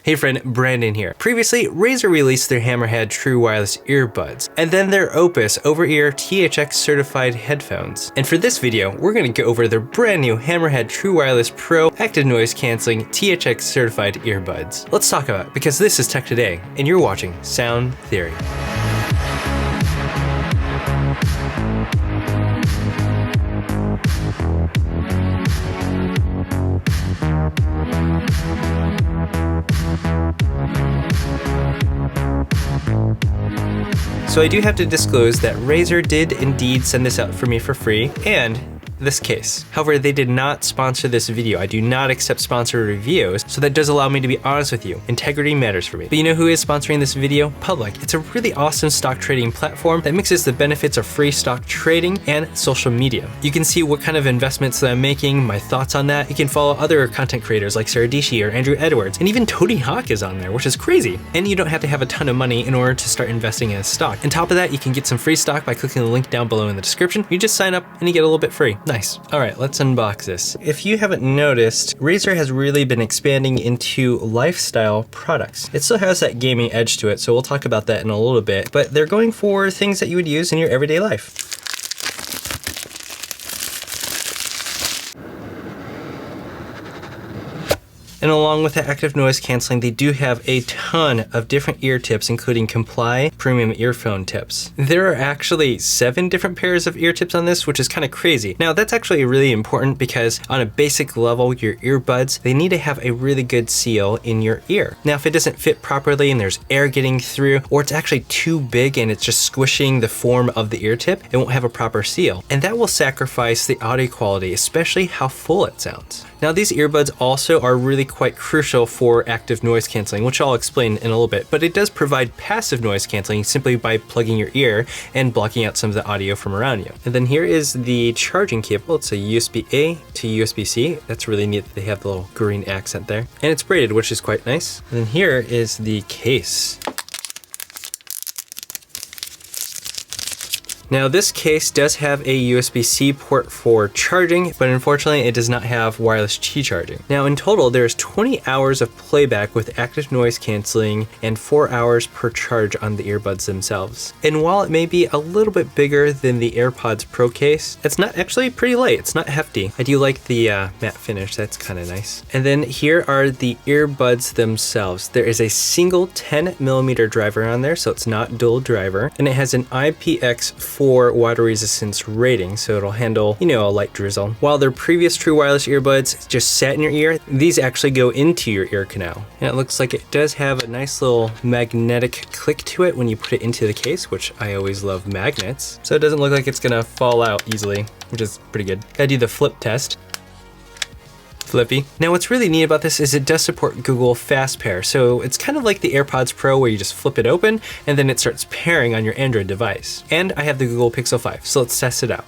Hey friend, Brandon here. Previously, Razer released their Hammerhead True Wireless Earbuds, and then their Opus over-ear THX certified headphones. And for this video, we're gonna go over their brand new Hammerhead True Wireless Pro active noise canceling THX certified earbuds. Let's talk about it, because this is Tech Today, and you're watching Sound Theory. So I do have to disclose that Razer did indeed send this out for me for free, and this case. However, they did not sponsor this video. I do not accept sponsored reviews, so that does allow me to be honest with you. Integrity matters for me. But you know who is sponsoring this video? Public. It's a really awesome stock trading platform that mixes the benefits of free stock trading and social media. You can see what kind of investments that I'm making, my thoughts on that. You can follow other content creators like Sarah Dishi or Andrew Edwards, and even Tony Hawk is on there, which is crazy. And you don't have to have a ton of money in order to start investing in a stock. On top of that, you can get some free stock by clicking the link down below in the description. You just sign up and you get a little bit free. Nice. All right, let's unbox this. If you haven't noticed, Razer has really been expanding into lifestyle products. It still has that gaming edge to it, so we'll talk about that in a little bit, but they're going for things that you would use in your everyday life. And along with the active noise canceling, they do have a ton of different ear tips, including Comply premium earphone tips. There are actually 7 different pairs of ear tips on this, which is kind of crazy. Now that's actually really important because on a basic level, your earbuds, they need to have a really good seal in your ear. Now, if it doesn't fit properly and there's air getting through, or it's actually too big and it's just squishing the form of the ear tip, it won't have a proper seal. And that will sacrifice the audio quality, especially how full it sounds. Now these earbuds also are really quite crucial for active noise canceling, which I'll explain in a little bit, but it does provide passive noise canceling simply by plugging your ear and blocking out some of the audio from around you. And then here is the charging cable. It's a USB-A to USB-C. That's really neat that they have the little green accent there. And it's braided, which is quite nice. And then here is the case. Now this case does have a USB-C port for charging, but unfortunately it does not have wireless Qi charging. Now in total, there's 20 hours of playback with active noise canceling and 4 hours per charge on the earbuds themselves. And while it may be a little bit bigger than the Airpods Pro case, it's not actually pretty light. It's not hefty. I do like the matte finish. That's kind of nice. And then here are the earbuds themselves. There is a single 10mm driver on there, so it's not dual driver, and it has an IPX4 water resistance rating, so it'll handle, you know, a light drizzle. While their previous true wireless earbuds just sat in your ear, these actually go into your ear canal. And it looks like it does have a nice little magnetic click to it when you put it into the case, which I always love magnets. So it doesn't look like it's gonna fall out easily, which is pretty good. Gotta do the flip test. Flippy. Now what's really neat about this is it does support Google Fast Pair. So it's kind of like the AirPods Pro where you just flip it open and then it starts pairing on your Android device. And I have the Google Pixel 5, so let's test it out.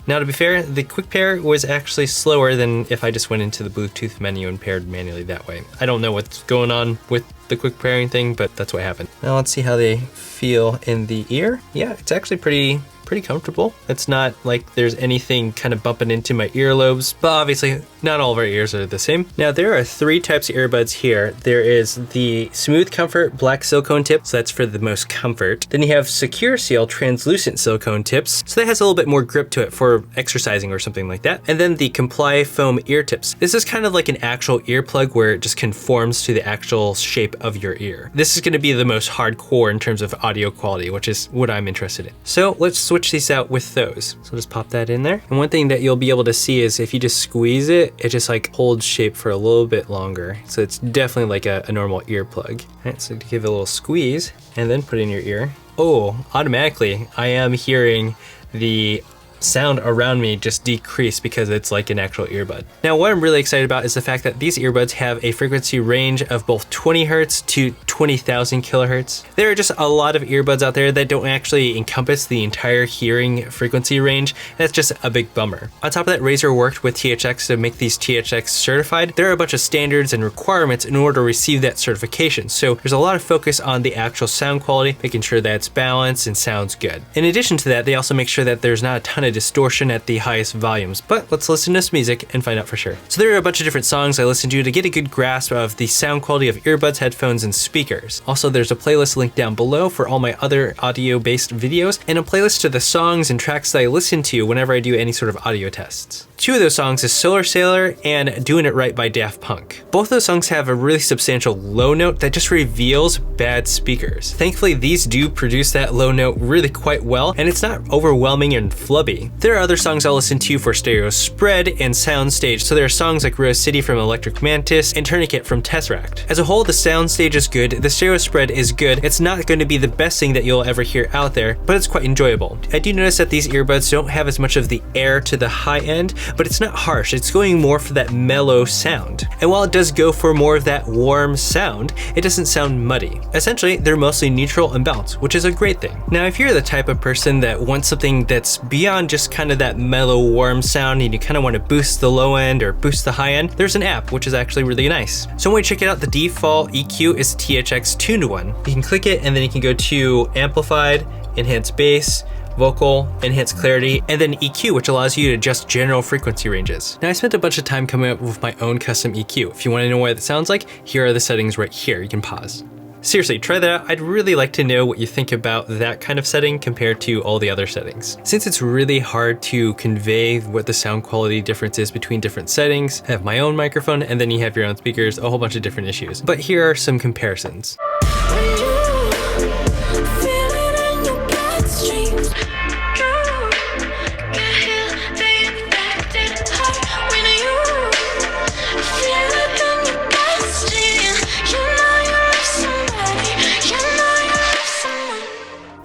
Now to be fair, the quick pair was actually slower than if I just went into the Bluetooth menu and paired manually that way. I don't know what's going on with the quick pairing thing, but that's what happened. Now let's see how they feel in the ear. Yeah, it's actually pretty comfortable. It's not like there's anything kind of bumping into my earlobes, but obviously not all of our ears are the same. Now there are 3 types of earbuds here. There is the Smooth Comfort black silicone tip, so that's for the most comfort. Then you have Secure Seal translucent silicone tips, so that has a little bit more grip to it for exercising or something like that. And then the Comply foam ear tips. This is kind of like an actual earplug where it just conforms to the actual shape of your ear. This is going to be the most hardcore in terms of audio quality, which is what I'm interested in. So let's switch these out with those. So just pop that in there. And one thing that you'll be able to see is if you just squeeze it, it just like holds shape for a little bit longer. So it's definitely like a normal earplug. All right, so give it a little squeeze and then put it in your ear. Oh, automatically I am hearing the sound around me just decrease because it's like an actual earbud. Now what I'm really excited about is the fact that these earbuds have a frequency range of both 20 Hertz to 20,000 kilohertz. There are just a lot of earbuds out there that don't actually encompass the entire hearing frequency range. That's just a big bummer. On top of that, Razer worked with THX to make these THX certified. There are a bunch of standards and requirements in order to receive that certification. So there's a lot of focus on the actual sound quality, making sure that it's balanced and sounds good. In addition to that, they also make sure that there's not a ton of distortion at the highest volumes, but let's listen to some music and find out for sure. So there are a bunch of different songs I listen to get a good grasp of the sound quality of earbuds, headphones, and speakers. Also, there's a playlist linked down below for all my other audio-based videos, and a playlist to the songs and tracks that I listen to whenever I do any sort of audio tests. Two of those songs is Solar Sailor and Doing It Right by Daft Punk. Both those songs have a really substantial low note that just reveals bad speakers. Thankfully, these do produce that low note really quite well, and it's not overwhelming and flubby. There are other songs I'll listen to for stereo spread and soundstage, so there are songs like Rose City from Electric Mantis and Tourniquet from Tesseract. As a whole, the soundstage is good, the stereo spread is good. It's not going to be the best thing that you'll ever hear out there, but it's quite enjoyable. I do notice that these earbuds don't have as much of the air to the high end, but it's not harsh. It's going more for that mellow sound. And while it does go for more of that warm sound, it doesn't sound muddy. Essentially, they're mostly neutral and balanced, which is a great thing. Now, if you're the type of person that wants something that's beyond just kind of that mellow, warm sound, and you kind of want to boost the low end or boost the high end, there's an app, which is actually really nice. So when we check it out, the default EQ is THX tuned one. You can click it, and then you can go to Amplified, Enhance Bass, Vocal, Enhance Clarity, and then EQ, which allows you to adjust general frequency ranges. Now, I spent a bunch of time coming up with my own custom EQ. If you want to know what it sounds like, here are the settings right here. You can pause. Seriously, try that out. I'd really like to know what you think about that kind of setting compared to all the other settings. Since it's really hard to convey what the sound quality difference is between different settings, I have my own microphone, and then you have your own speakers, a whole bunch of different issues. But here are some comparisons.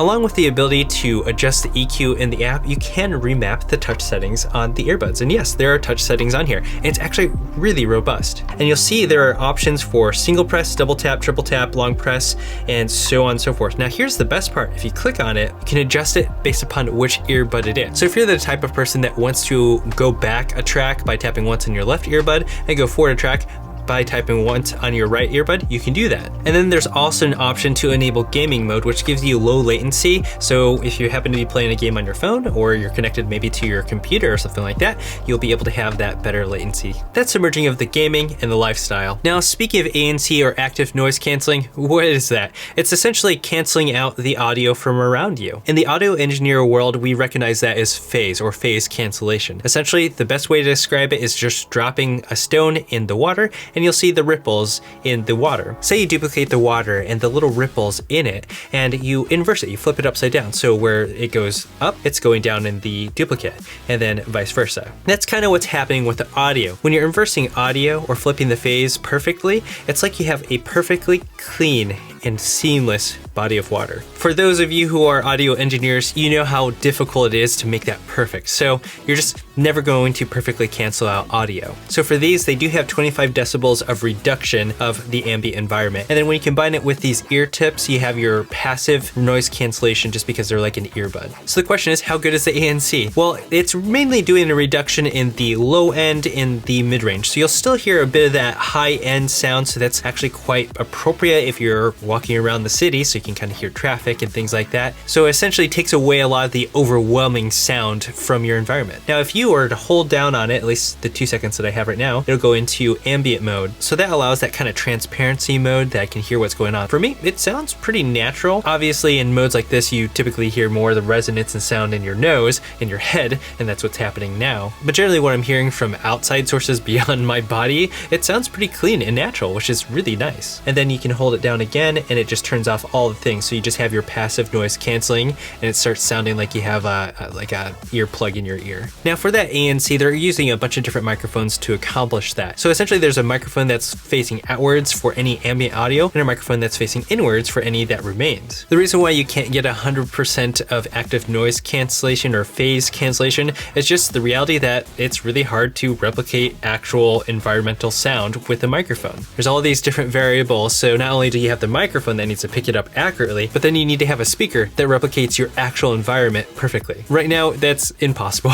Along with the ability to adjust the EQ in the app, you can remap the touch settings on the earbuds. And yes, there are touch settings on here. And it's actually really robust. And you'll see there are options for single press, double tap, triple tap, long press, and so on and so forth. Now here's the best part. If you click on it, you can adjust it based upon which earbud it is. So if you're the type of person that wants to go back a track by tapping once on your left earbud and go forward a track by typing once on your right earbud, you can do that. And then there's also an option to enable gaming mode, which gives you low latency. So if you happen to be playing a game on your phone, or you're connected maybe to your computer or something like that, you'll be able to have that better latency. That's a merging of the gaming and the lifestyle. Now, speaking of ANC or active noise canceling, what is that? It's essentially canceling out the audio from around you. In the audio engineer world, we recognize that as phase or phase cancellation. Essentially, the best way to describe it is just dropping a stone in the water, and you'll see the ripples in the water. Say you duplicate the water and the little ripples in it, and you inverse it, you flip it upside down. So where it goes up, it's going down in the duplicate, and then vice versa. That's kind of what's happening with the audio. When you're inversing audio or flipping the phase perfectly, it's like you have a perfectly clean and seamless body of water. For those of you who are audio engineers, you know how difficult it is to make that perfect. So you're just never going to perfectly cancel out audio. So for these, they do have 25 decibels of reduction of the ambient environment. And then when you combine it with these ear tips, you have your passive noise cancellation just because they're like an earbud. So the question is, how good is the ANC? Well, it's mainly doing a reduction in the low end and the mid-range. So you'll still hear a bit of that high-end sound. So that's actually quite appropriate if you're walking around the city, so you can kind of hear traffic and things like that. So it essentially takes away a lot of the overwhelming sound from your environment. Now, if you were to hold down on it, at least the 2 seconds that I have right now, it'll go into ambient mode. So that allows that kind of transparency mode that I can hear what's going on. For me, it sounds pretty natural. Obviously, in modes like this, you typically hear more of the resonance and sound in your nose, in your head, and that's what's happening now. But generally what I'm hearing from outside sources beyond my body, it sounds pretty clean and natural, which is really nice. And then you can hold it down again, and it just turns off all the things. So you just have your passive noise canceling, and it starts sounding like you have a earplug in your ear. Now for that ANC, they're using a bunch of different microphones to accomplish that. So essentially there's a microphone that's facing outwards for any ambient audio, and a microphone that's facing inwards for any that remains. The reason why you can't get 100% of active noise cancellation or phase cancellation is just the reality that it's really hard to replicate actual environmental sound with a microphone. There's all these different variables, so not only do you have the microphone that needs to pick it up accurately, but then you need to have a speaker that replicates your actual environment perfectly. Right now, that's impossible.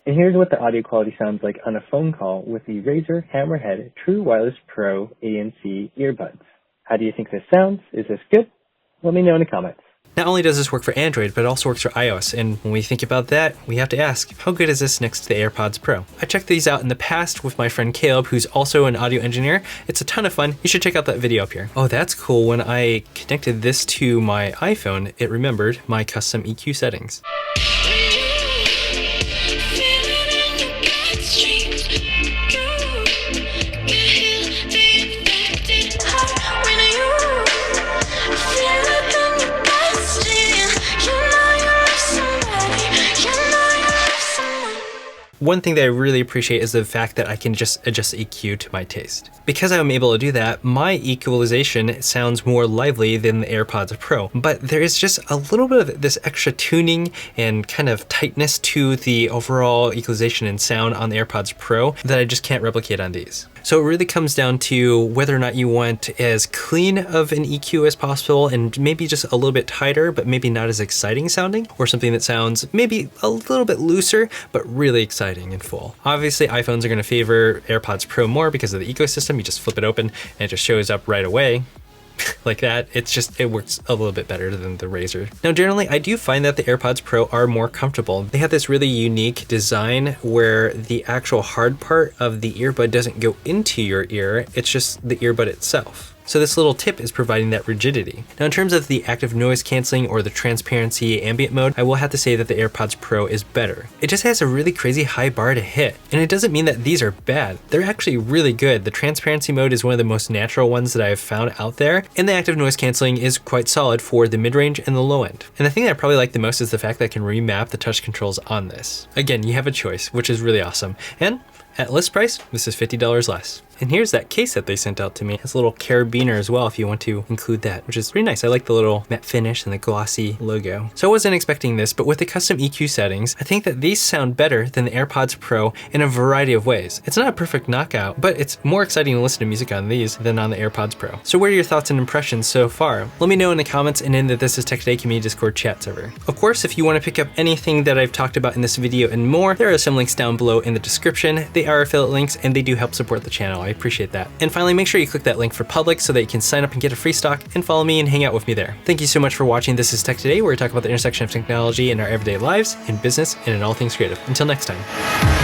And here's what the audio quality sounds like on a phone call with the Razer Hammerhead True Wireless Pro ANC Earbuds. How do you think this sounds? Is this good? Let me know in the comments. Not only does this work for Android, but it also works for iOS. And when we think about that, we have to ask, how good is this next to the AirPods Pro? I checked these out in the past with my friend Caleb, who's also an audio engineer. It's a ton of fun. You should check out that video up here. Oh, that's cool. When I connected this to my iPhone, it remembered my custom EQ settings. One thing that I really appreciate is the fact that I can just adjust the EQ to my taste. Because I'm able to do that, my equalization sounds more lively than the AirPods Pro, but there is just a little bit of this extra tuning and kind of tightness to the overall equalization and sound on the AirPods Pro that I just can't replicate on these. So it really comes down to whether or not you want as clean of an EQ as possible and maybe just a little bit tighter, but maybe not as exciting sounding, or something that sounds maybe a little bit looser, but really exciting and full. Obviously, iPhones are going to favor AirPods Pro more because of the ecosystem. You just flip it open and it just shows up right away. Like that, it works a little bit better than the Razer. Now, generally, I do find that the AirPods Pro are more comfortable. They have this really unique design where the actual hard part of the earbud doesn't go into your ear, it's just the earbud itself. So this little tip is providing that rigidity. Now, in terms of the active noise canceling or the transparency ambient mode, I will have to say that the AirPods Pro is better. It just has a really crazy high bar to hit. And it doesn't mean that these are bad. They're actually really good. The transparency mode is one of the most natural ones that I've found out there. And the active noise canceling is quite solid for the mid-range and the low end. And the thing that I probably like the most is the fact that I can remap the touch controls on this. Again, you have a choice, which is really awesome. And at list price, this is $50 less. And here's that case that they sent out to me. It's a little carabiner as well if you want to include that, which is pretty nice. I like the little matte finish and the glossy logo. So I wasn't expecting this, but with the custom EQ settings, I think that these sound better than the AirPods Pro in a variety of ways. It's not a perfect knockout, but it's more exciting to listen to music on these than on the AirPods Pro. So what are your thoughts and impressions so far? Let me know in the comments and in the This Is Tech Today community Discord chat server. Of course, if you want to pick up anything that I've talked about in this video and more, there are some links down below in the description. They are affiliate links and they do help support the channel. I appreciate that. And finally, make sure you click that link for public so that you can sign up and get a free stock and follow me and hang out with me there. Thank you so much for watching This Is Tech Today, where we talk about the intersection of technology in our everyday lives, in business, and in all things creative. Until next time.